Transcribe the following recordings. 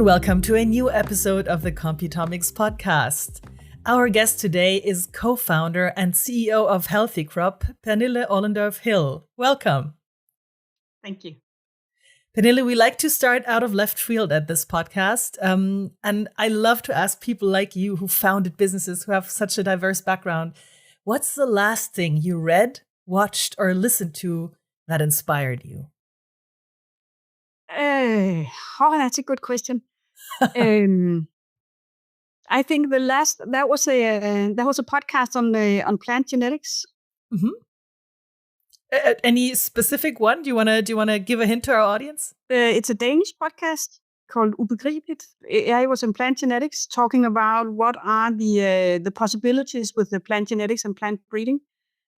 and welcome to a new episode of the Computomics podcast. Our guest today is co-founder and CEO of Healthycrop, Pernille Ollendorff Hede. Welcome. Thank you. Pernille, we like to start out of left field at this podcast. And I love to ask people like you who founded businesses who have such a diverse background, what's the last thing you read, watched, or listened to that inspired you? That's a good question. I think that was a podcast on plant genetics. Mm-hmm. Any specific one? Do you wanna give a hint to our audience? It's a Danish podcast called Ubegribeligt. I was in plant genetics, talking about what are the possibilities with the plant genetics and plant breeding.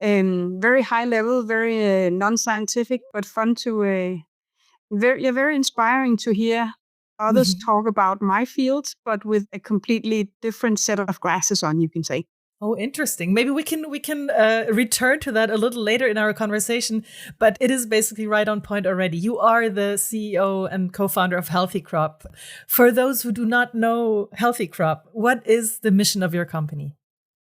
Very high level, very non-scientific, but fun to. Very inspiring to hear others talk about my field, but with a completely different set of glasses on, you can say. Oh, interesting. Maybe we can return to that a little later in our conversation, but it is basically right on point already. You are the CEO and co-founder of Healthycrop. For those who do not know Healthycrop, what is the mission of your company?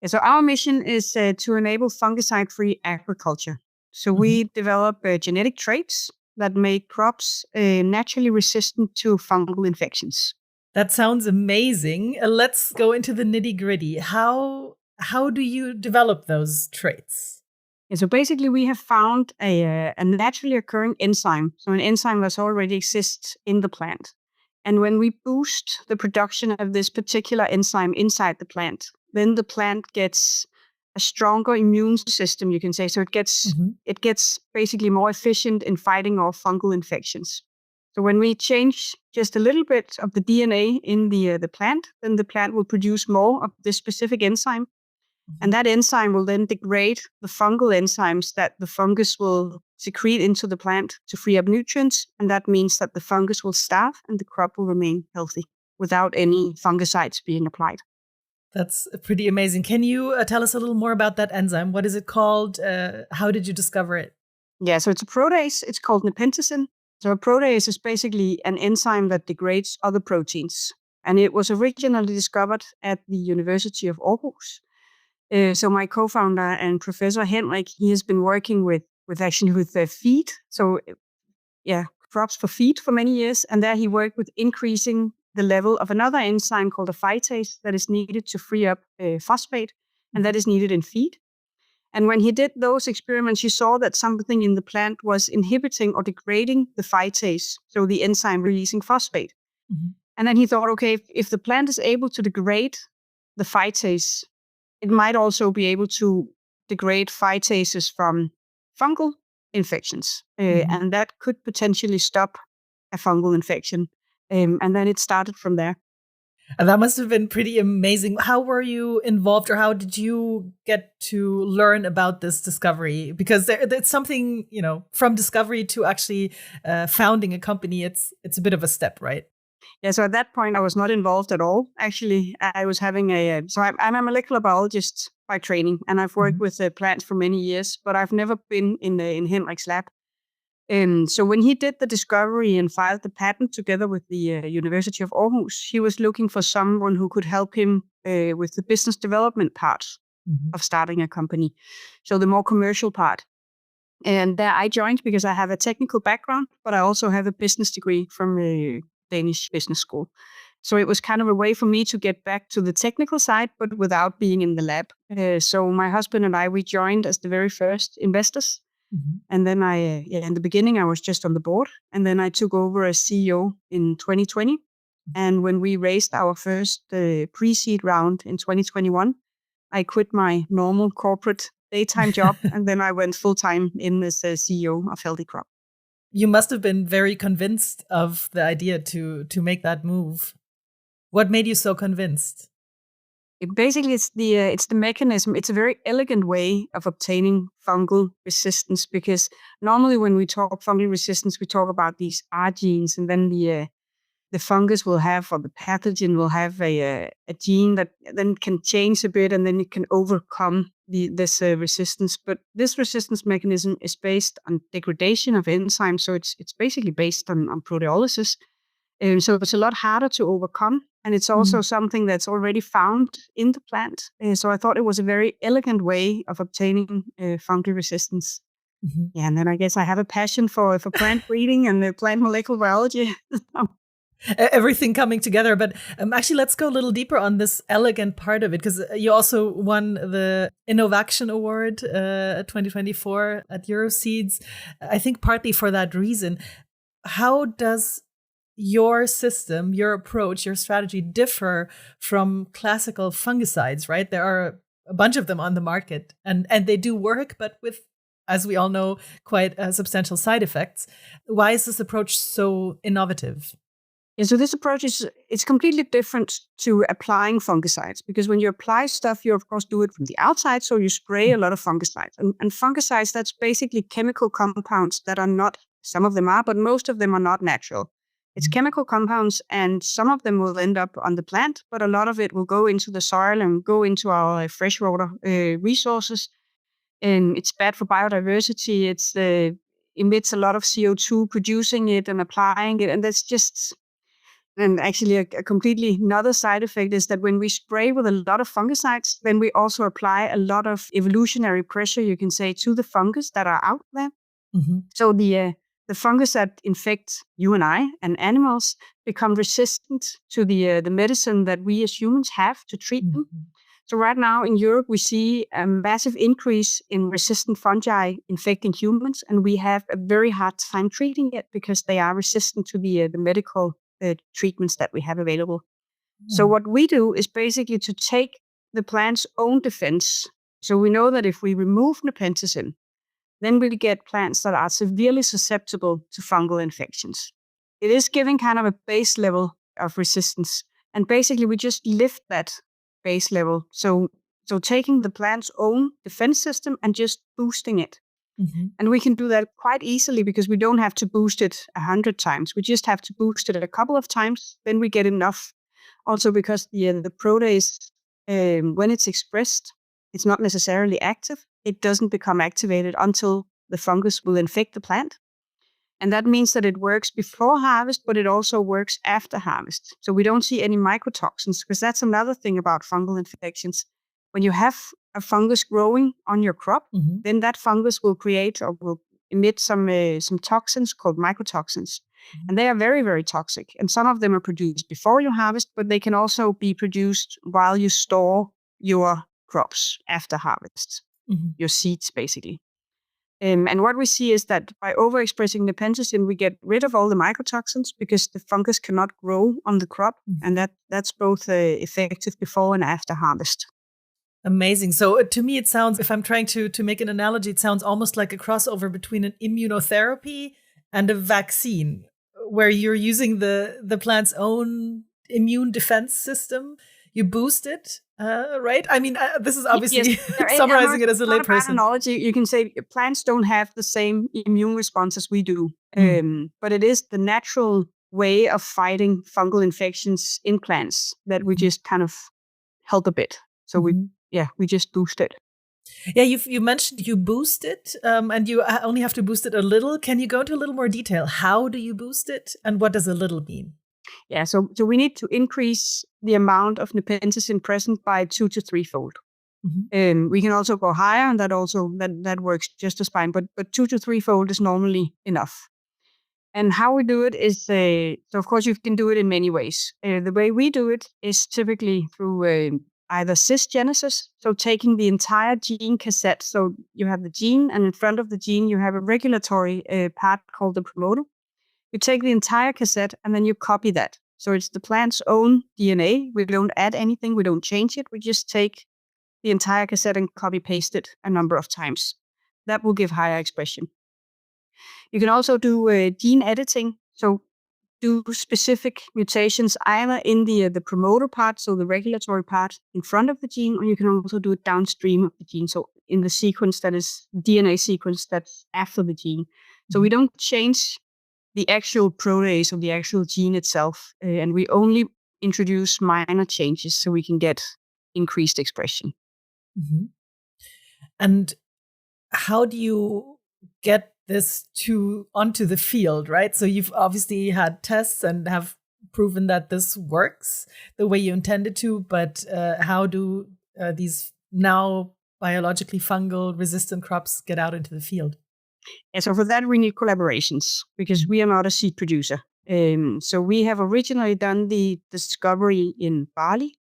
So our mission is to enable fungicide-free agriculture. So we develop genetic traits that make crops naturally resistant to fungal infections. That sounds amazing. Let's go into the nitty-gritty. How do you develop those traits? Yeah, so basically, we have found a naturally occurring enzyme, so an enzyme that already exists in the plant. And when we boost the production of this particular enzyme inside the plant, then the plant gets a stronger immune system, you can say. So it gets basically more efficient in fighting off fungal infections. So when we change just a little bit of the DNA in the plant, then the plant will produce more of this specific enzyme. And that enzyme will then degrade the fungal enzymes that the fungus will secrete into the plant to free up nutrients. And that means that the fungus will starve and the crop will remain healthy without any fungicides being applied. That's pretty amazing. Can you tell us a little more about that enzyme? What is it called? How did you discover it? Yeah, so it's a protease. It's called Nepenthesin. So a protease is basically an enzyme that degrades other proteins. And it was originally discovered at the University of Aarhus. So my co-founder and Professor Henrik, he has been working with feed. So crops for feed for many years. And there he worked with increasing the level of another enzyme called a phytase that is needed to free up phosphate, and that is needed in feed. And when he did those experiments, he saw that something in the plant was inhibiting or degrading the phytase, so the enzyme releasing phosphate. And then he thought, okay, if the plant is able to degrade the phytase, it might also be able to degrade phytases from fungal infections, and that could potentially stop a fungal infection. And then it started from there. And that must have been pretty amazing. How were you involved, or how did you get to learn about this discovery? Because it's something, from discovery to actually founding a company, it's a bit of a step, right? Yeah, so at that point, I was not involved at all. Actually, I was having I'm a molecular biologist by training, and I've worked with plants for many years, but I've never been in Henrik's lab. So when he did the discovery and filed the patent together with the University of Aarhus, he was looking for someone who could help him with the business development part of starting a company, so the more commercial part. And there I joined because I have a technical background, but I also have a business degree from a Danish business school. So it was kind of a way for me to get back to the technical side, but without being in the lab. So my husband and I, we joined as the very first investors. And then in the beginning, I was just on the board. And then I took over as CEO in 2020. And when we raised our first pre-seed round in 2021, I quit my normal corporate daytime job. And then I went full-time in as CEO of Healthycrop. You must have been very convinced of the idea to make that move. What made you so convinced? Basically, it's the mechanism. It's a very elegant way of obtaining fungal resistance, because normally when we talk fungal resistance, we talk about these R genes, and then the fungus will have, or the pathogen will have a gene that then can change a bit, and then it can overcome this resistance. But this resistance mechanism is based on degradation of enzymes, so it's basically based on proteolysis. So it's a lot harder to overcome. And it's also something that's already found in the plant. So I thought it was a very elegant way of obtaining fungal resistance. Yeah, and then I guess I have a passion for plant breeding and plant molecular biology. Everything coming together. But actually, let's go a little deeper on this elegant part of it, because you also won the Innovation Award 2024 at Euroseeds, I think partly for that reason. How does your system, your approach, your strategy differ from classical fungicides, right? There are a bunch of them on the market and they do work, but with, as we all know, quite substantial side effects. Why is this approach so innovative? Yeah, so this approach it's completely different to applying fungicides, because when you apply stuff, you of course do it from the outside. So you spray a lot of fungicides, and fungicides, that's basically chemical compounds that are not, some of them are, but most of them are not natural. It's chemical compounds, and some of them will end up on the plant, but a lot of it will go into the soil and go into our freshwater resources. And it's bad for biodiversity. It's emits a lot of CO2 producing it and applying it, and that's just. And actually, a completely another side effect is that when we spray with a lot of fungicides, then we also apply a lot of evolutionary pressure, you can say, to the fungus that are out there. So the fungus that infect you and I and animals become resistant to the medicine that we as humans have to treat them. So right now in Europe, we see a massive increase in resistant fungi infecting humans, and we have a very hard time treating it because they are resistant to the medical treatments that we have available. So what we do is basically to take the plant's own defense. So we know that if we remove Nepenthesin, then we get plants that are severely susceptible to fungal infections. It is giving kind of a base level of resistance. And basically we just lift that base level. So taking the plant's own defense system and just boosting it. And we can do that quite easily because we don't have to boost it 100 times. We just have to boost it a couple of times, then we get enough. Also because the protease, when it's expressed, it's not necessarily active. It doesn't become activated until the fungus will infect the plant. And that means that it works before harvest, but it also works after harvest. So we don't see any mycotoxins, because that's another thing about fungal infections. When you have a fungus growing on your crop, then that fungus will create or will emit some toxins called mycotoxins. And they are very, very toxic. And some of them are produced before you harvest, but they can also be produced while you store your crops after harvest, your seeds, basically. And what we see is that by overexpressing Nepenthesin, we get rid of all the mycotoxins because the fungus cannot grow on the crop. And that's both effective before and after harvest. Amazing. So to me, it sounds, if I'm trying to make an analogy, it sounds almost like a crossover between an immunotherapy and a vaccine, where you're using the plant's own immune defense system. You boost it, right? I mean, this is obviously summarizing it as a layperson. Analogy, you can say plants don't have the same immune response as we do, but it is the natural way of fighting fungal infections in plants that we just kind of help a bit. So we just boost it. Yeah, you mentioned you boost it, and you only have to boost it a little. Can you go into a little more detail? How do you boost it, and what does a little mean? Yeah, so we need to increase the amount of Nepenthesin present by 2 to 3-fold. We can also go higher, and that works just as fine. But 2 to 3-fold is normally enough. And how we do it is, so of course you can do it in many ways. The way we do it is typically through either cis-genesis, so taking the entire gene cassette. So you have the gene, and in front of the gene you have a regulatory part called the promoter. You take the entire cassette and then you copy that. So it's the plant's own DNA. We don't add anything. We don't change it. We just take the entire cassette and copy paste it a number of times. That will give higher expression. You can also do gene editing. So do specific mutations either in the promoter part, so the regulatory part in front of the gene, or you can also do it downstream of the gene. So in the sequence that is DNA sequence that's after the gene. So we don't change the actual protease or the actual gene itself, and we only introduce minor changes so we can get increased expression. And how do you get this onto the field, right? So you've obviously had tests and have proven that this works the way you intended to, but how do these now biologically fungal resistant crops get out into the field? Yeah, so for that, we need collaborations because we are not a seed producer. So we have originally done the discovery in barley,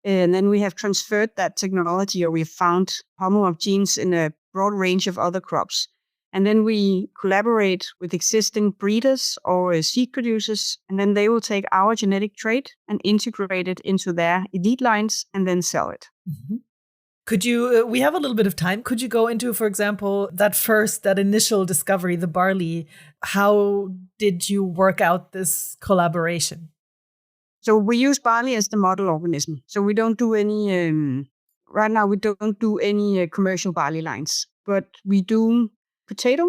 and then we have transferred that technology, or we have found homolog genes in a broad range of other crops. And then we collaborate with existing breeders or seed producers, and then they will take our genetic trait and integrate it into their elite lines and then sell it. Mm-hmm. Could you, we have a little bit of time. Could you go into, for example, that initial discovery, the barley? How did you work out this collaboration? So we use barley as the model organism. So we don't do any, right now we don't do any commercial barley lines, but we do potato.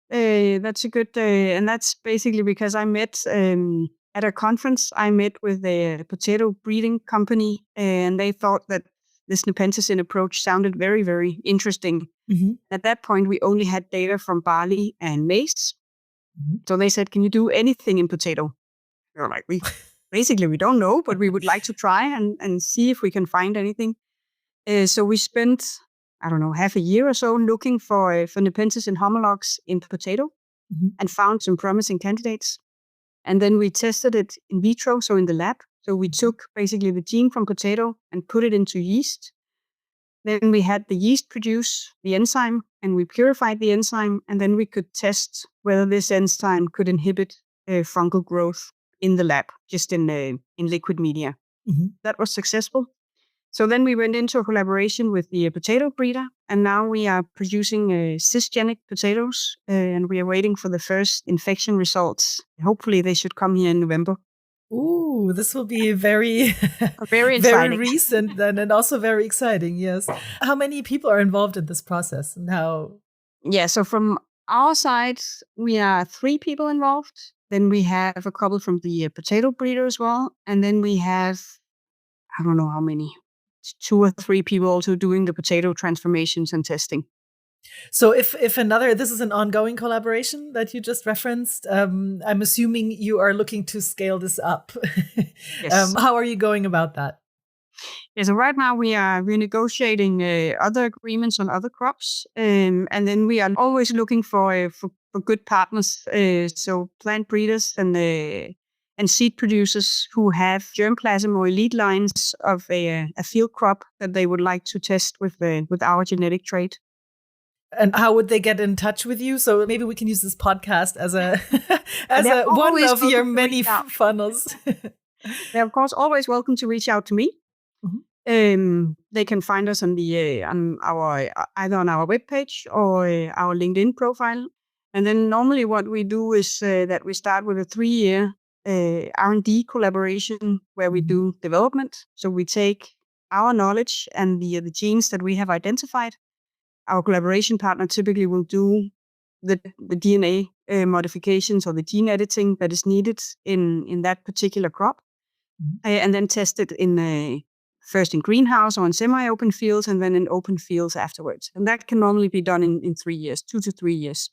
That's a good, and that's basically because I met at a conference, I met with a potato breeding company, and they thought that this Nepenthesin approach sounded very, very interesting. Mm-hmm. At that point, we only had data from barley and maize. Mm-hmm. So they said, can you do anything in potato? We were like, basically, we don't know, but we would like to try and see if we can find anything. So we spent, I don't know, half a year or so looking for Nepenthesin homologs in potato, mm-hmm. and found some promising candidates. And then we tested it in vitro, so in the lab. So we took basically the gene from potato and put it into yeast. Then we had the yeast produce the enzyme, and we purified the enzyme, and then we could test whether this enzyme could inhibit fungal growth in the lab, just in liquid media. Mm-hmm. That was successful. So then we went into a collaboration with the potato breeder, and now we are producing cis-genetic potatoes, and we are waiting for the first infection results. Hopefully they should come here in November. Ooh, this will be very, very very recent then, and also very exciting. Yes. How many people are involved in this process, and how? Yeah, so from our side, we are 3 people involved. Then we have a couple from the potato breeder as well. And then we have, I don't know how many, 2 or 3 people also doing the potato transformations and testing. So if this is an ongoing collaboration that you just referenced, I'm assuming you are looking to scale this up. Yes. How are you going about that? Yeah, so right now we are renegotiating other agreements on other crops, and then we are always looking for good partners, so plant breeders and seed producers who have germplasm or elite lines of a field crop that they would like to test with our genetic trait. And how would they get in touch with you? So maybe we can use this podcast as one of your many funnels. They're of course always welcome to reach out to me. Mm-hmm. They can find us on either on our webpage or our LinkedIn profile. And then normally what we do is that we start with a 3-year R&D collaboration where we do development. So we take our knowledge and the genes that we have identified. Our collaboration partner typically will do the DNA modifications or the gene editing that is needed in that particular crop, and then test it first in greenhouse or in semi-open fields, and then in open fields afterwards. And that can normally be done in 3 years, 2 to 3 years,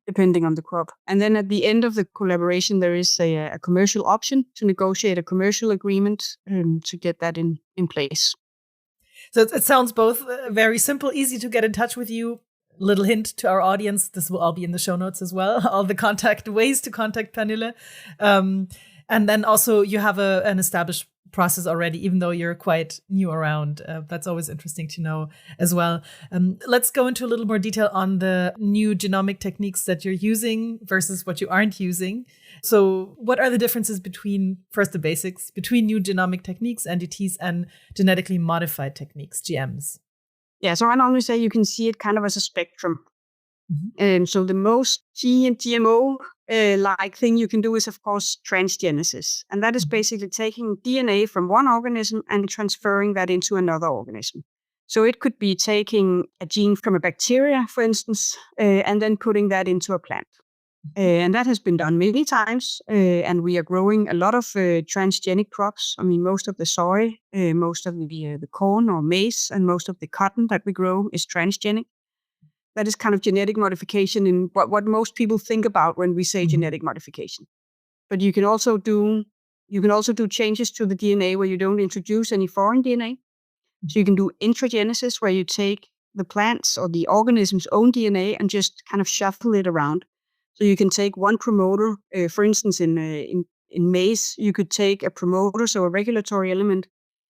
depending on the crop. And then at the end of the collaboration, there is a commercial option to negotiate a commercial agreement to get that in place. So it sounds both very simple, easy to get in touch with you. Little hint to our audience, this will all be in the show notes as well. All the ways to contact Pernille. And then also you have an established process already, even though you're quite new around. That's always interesting to know as well. Let's go into a little more detail on the new genomic techniques that you're using versus what you aren't using. So what are the differences between, first the basics, between new genomic techniques, NGTs, and genetically modified techniques, GMs? Yeah, so I normally say you can see it kind of as a spectrum. Mm-hmm. So the most GMO like thing you can do is, of course, transgenesis. And that is basically taking DNA from one organism and transferring that into another organism. So it could be taking a gene from a bacteria, for instance, and then putting that into a plant. And that has been done many times, and we are growing a lot of transgenic crops. I mean, most of the soy, most of the corn or maize, and most of the cotton that we grow is transgenic. That is kind of genetic modification in what most people think about when we say genetic modification. But you can also do You can also do changes to the DNA where you don't introduce any foreign DNA. So you can do intragenesis, where you take the plant's or the organism's own DNA and just kind of shuffle it around. So you can take one promoter, for instance, in maize, you could take a promoter, so a regulatory element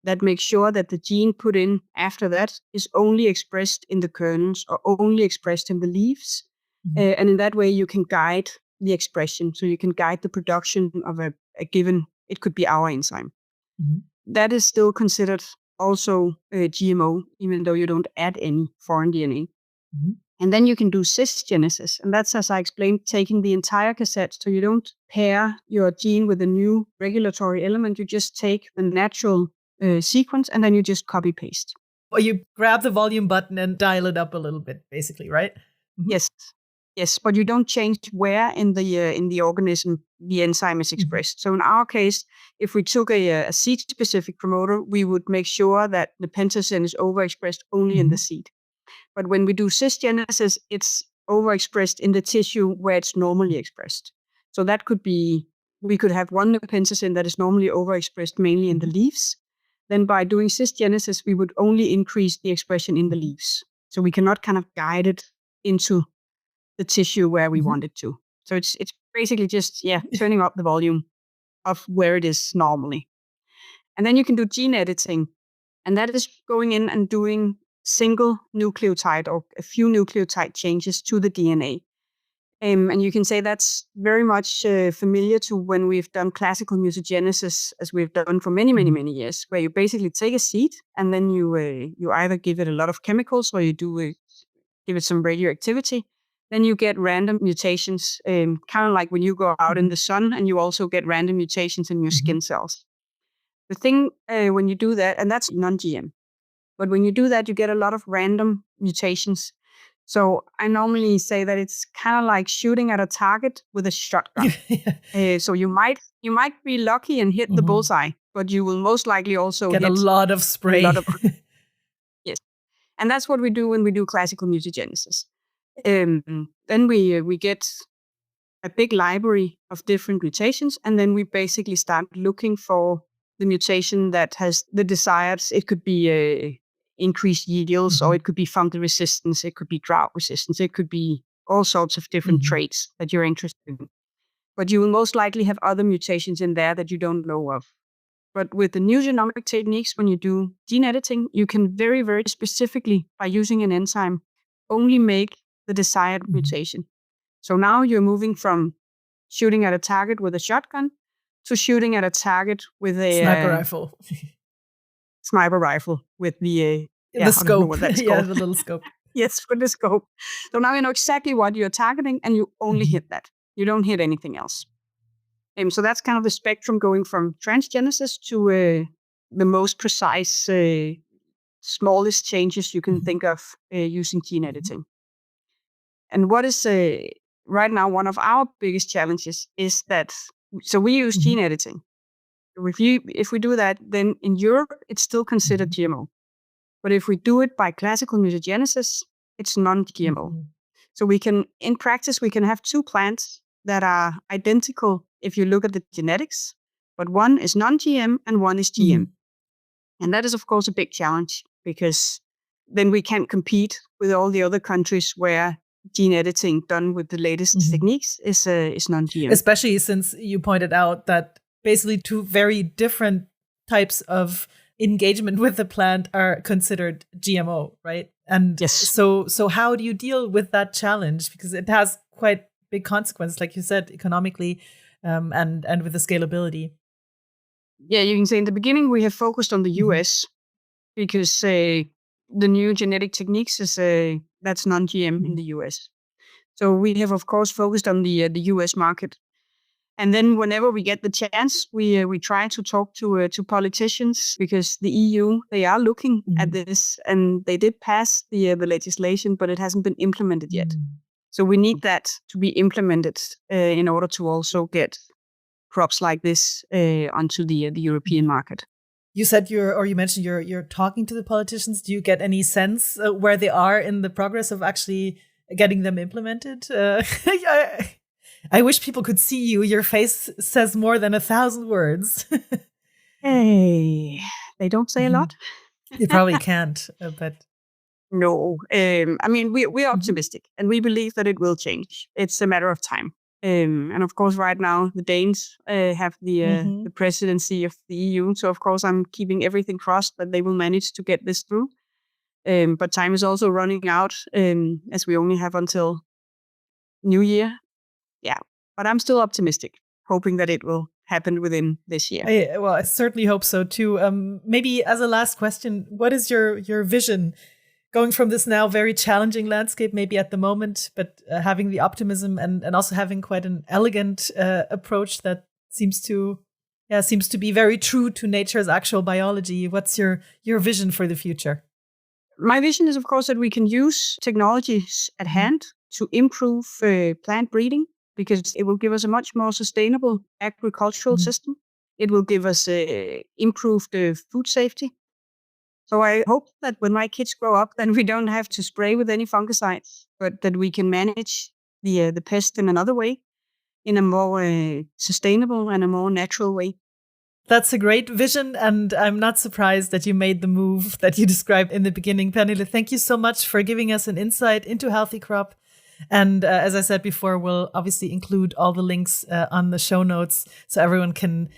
that makes sure that the gene put in after that is only expressed in the kernels or only expressed in the leaves. And in that way, you can guide the expression. So you can guide the production of a given, it could be our enzyme. That is still considered also GMO, even though you don't add any foreign DNA. And then you can do cis-genesis. And that's, as I explained, taking the entire cassette. So you don't pair your gene with a new regulatory element. You just take the natural sequence and then you just copy paste. Or you grab the volume button and dial it up a little bit, basically, right? Yes, but you don't change where in the organism the enzyme is expressed. So in our case, if we took a seed-specific promoter, we would make sure that Nepenthesin is overexpressed only in the seed. But when we do cis-genesis, it's overexpressed in the tissue where it's normally expressed. So that could be, we could have one Nepenthesin that is normally overexpressed mainly in the leaves. Then by doing cis-genesis, we would only increase the expression in the leaves. So we cannot kind of guide it into the tissue where we want it to. So it's basically just, turning up the volume of where it is normally. And then you can do gene editing. And that is going in and doing single nucleotide or a few nucleotide changes to the DNA. And you can say that's very much familiar to when we've done classical mutagenesis, as we've done for many, many, many years, where you basically take a seed and then you either give it a lot of chemicals or you give it some radioactivity. Then you get random mutations, kind of like when you go out in the sun and you also get random mutations in your skin cells. The thing when you do that, and that's non-GM, but when you do that, you get a lot of random mutations. So I normally say that it's kind of like shooting at a target with a shotgun. So you might be lucky and hit the bullseye, but you will most likely also get hit a lot of spray. Yes. And that's what we do when we do classical mutagenesis. Then we get a big library of different mutations, and then we basically start looking for the mutation that has the desired. It could be increased yields, or it could be fungal resistance, it could be drought resistance, it could be all sorts of different traits that you're interested in. But you will most likely have other mutations in there that you don't know of. But with the new genomic techniques, when you do gene editing, you can very, very specifically, by using an enzyme, only make the desired mutation. So now you're moving from shooting at a target with a shotgun to shooting at a target with a sniper rifle with the scope. I don't know what that's called. The little scope. Yes, with the scope. So now you know exactly what you're targeting, and you only hit that. You don't hit anything else. So that's kind of the spectrum going from transgenesis to the most precise, smallest changes you can think of using gene editing. And what is right now one of our biggest challenges is that, so we use gene editing. If we do that, then in Europe, it's still considered GMO. But if we do it by classical mutagenesis, it's non-GMO. So in practice, we can have two plants that are identical if you look at the genetics, but one is non-GM and one is GM. And that is, of course, a big challenge, because then we can't compete with all the other countries where gene editing done with the latest techniques is non-GM. Especially since you pointed out that basically two very different types of engagement with the plant are considered GMO, right? And so how do you deal with that challenge? Because it has quite big consequences, like you said, economically and with the scalability. Yeah, you can say in the beginning we have focused on the US because the new genetic techniques is that's non-GM in the US. So we have, of course, focused on the US market. And then whenever we get the chance, we try to talk to politicians, because the EU, they are looking at this, and they did pass the legislation, but it hasn't been implemented yet. So we need that to be implemented in order to also get crops like this onto the European market. You said you mentioned you're talking to the politicians. Do you get any sense where they are in the progress of actually getting them implemented? I wish people could see you. Your face says more than 1,000 words. Hey, they don't say a lot. You probably can't, but No, I mean, we are optimistic and we believe that it will change. It's a matter of time. And of course, right now, the Danes have the presidency of the EU. So, of course, I'm keeping everything crossed that they will manage to get this through. But time is also running out as we only have until New Year. Yeah, but I'm still optimistic, hoping that it will happen within this year. I certainly hope so, too. Maybe as a last question, what is your vision going from this now very challenging landscape, maybe at the moment, but having the optimism and also having quite an elegant approach that seems to be very true to nature's actual biology. What's your vision for the future? My vision is, of course, that we can use technologies at hand to improve plant breeding, because it will give us a much more sustainable agricultural system. It will give us improved food safety. So I hope that when my kids grow up, then we don't have to spray with any fungicides, but that we can manage the pest in another way, in a more sustainable and a more natural way. That's a great vision, and I'm not surprised that you made the move that you described in the beginning. Pernille, thank you so much for giving us an insight into Healthycrop. And as I said before, we'll obviously include all the links on the show notes so everyone can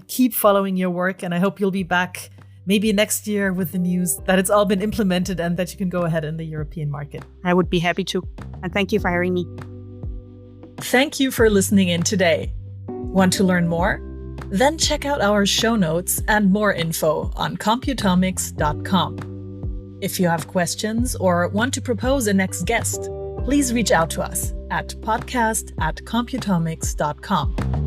keep following your work. And I hope you'll be back maybe next year with the news that it's all been implemented and that you can go ahead in the European market. I would be happy to. And thank you for having me. Thank you for listening in today. Want to learn more? Then check out our show notes and more info on Computomics.com. If you have questions or want to propose a next guest, please reach out to us at podcast@computomics.com.